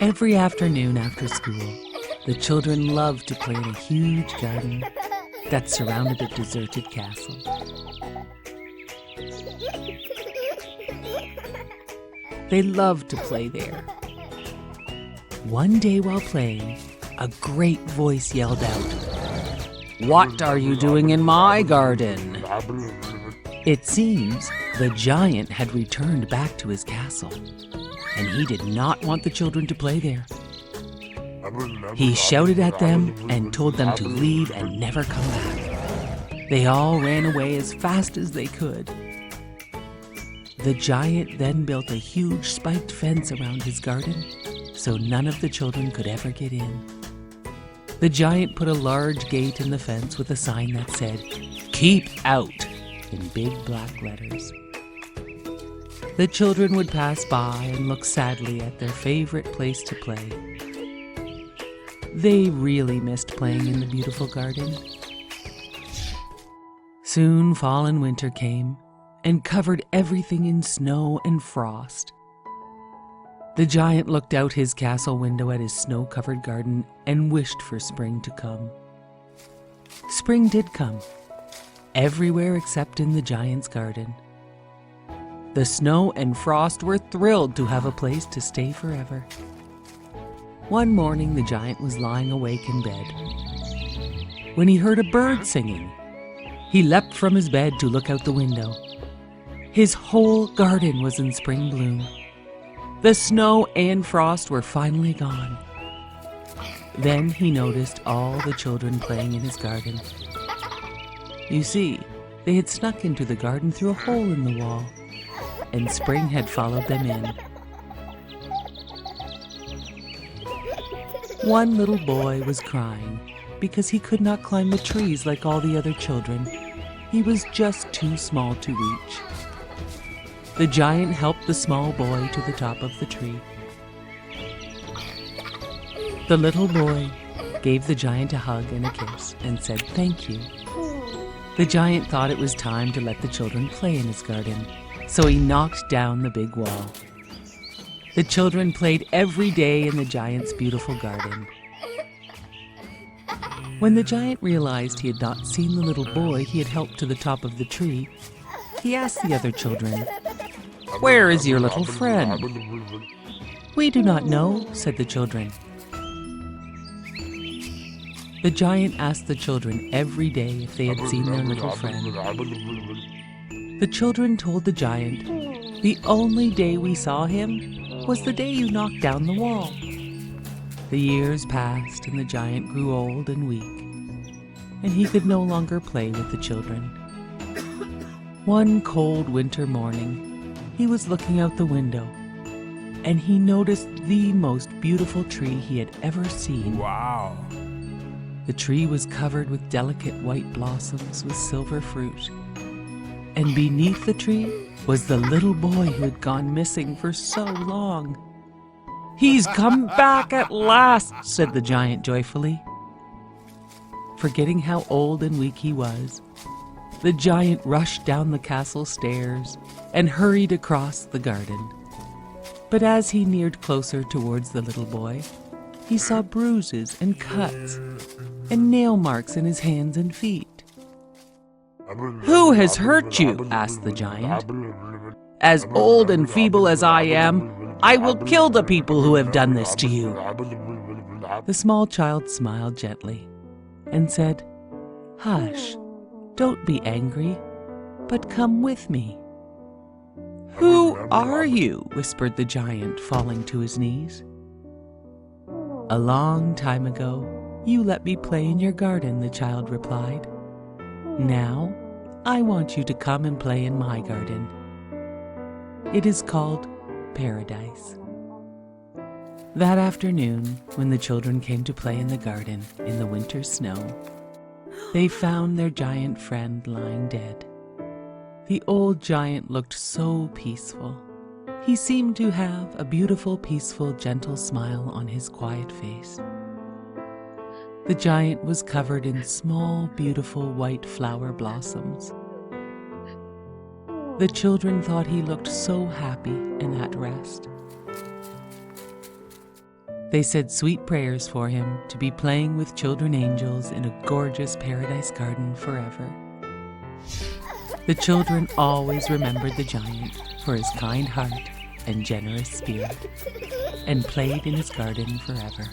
Every afternoon after school, the children loved to play in a huge garden that surrounded a deserted castle. They loved to play there. One day while playing, a great voice yelled out, "What are you doing in my garden?" It seems the giant had returned back to his castle, and he did not want the children to play there. He shouted at them and told them to leave and never come back. They all ran away as fast as they could. The giant then built a huge spiked fence around his garden, so none of the children could ever get in. The giant put a large gate in the fence with a sign that said, "Keep out," in big black letters. The children would pass by and look sadly at their favorite place to play. They really missed playing in the beautiful garden. Soon fall and winter came and covered everything in snow and frost. The giant looked out his castle window at his snow-covered garden and wished for spring to come. Spring did come, everywhere except in the giant's garden. The snow and frost were thrilled to have a place to stay forever. One morning, the giant was lying awake in bed when he heard a bird singing. He leapt from his bed to look out the window. His whole garden was in spring bloom. The snow and frost were finally gone. Then he noticed all the children playing in his garden. You see, they had snuck into the garden through a hole in the wall, and spring had followed them in. One little boy was crying because he could not climb the trees like all the other children. He was just too small to reach. The giant helped the small boy to the top of the tree. The little boy gave the giant a hug and a kiss and said thank you. The giant thought it was time to let the children play in his garden, so he knocked down the big wall. The children played every day in the giant's beautiful garden. When the giant realized he had not seen the little boy he had helped to the top of the tree, he asked the other children, "Where is your little friend?" "We do not know," said the children. The giant asked the children every day if they had seen their little friend. The children told the giant, "The only day we saw him was the day you knocked down the wall." The years passed and the giant grew old and weak, and he could no longer play with the children. One cold winter morning, he was looking out the window, and he noticed the most beautiful tree he had ever seen. Wow! The tree was covered with delicate white blossoms with silver fruit, and beneath the tree was the little boy who had gone missing for so long. "He's come back at last," said the giant joyfully. Forgetting how old and weak he was, the giant rushed down the castle stairs and hurried across the garden. But as he neared closer towards the little boy, he saw bruises and cuts and nail marks in his hands and feet. "Who has hurt you?" asked the giant. "As old and feeble as I am, I will kill the people who have done this to you." The small child smiled gently and said, "Hush, don't be angry, but come with me." "Who are you?" whispered the giant, falling to his knees. "A long time ago, you let me play in your garden," the child replied. "Now, I want you to come and play in my garden. It is called Paradise." That afternoon, when the children came to play in the garden in the winter snow, they found their giant friend lying dead. The old giant looked so peaceful. He seemed to have a beautiful, peaceful, gentle smile on his quiet face. The giant was covered in small, beautiful white flower blossoms. The children thought he looked so happy and at rest. They said sweet prayers for him to be playing with children angels in a gorgeous paradise garden forever. The children always remembered the giant for his kind heart and generous spirit, and played in his garden forever.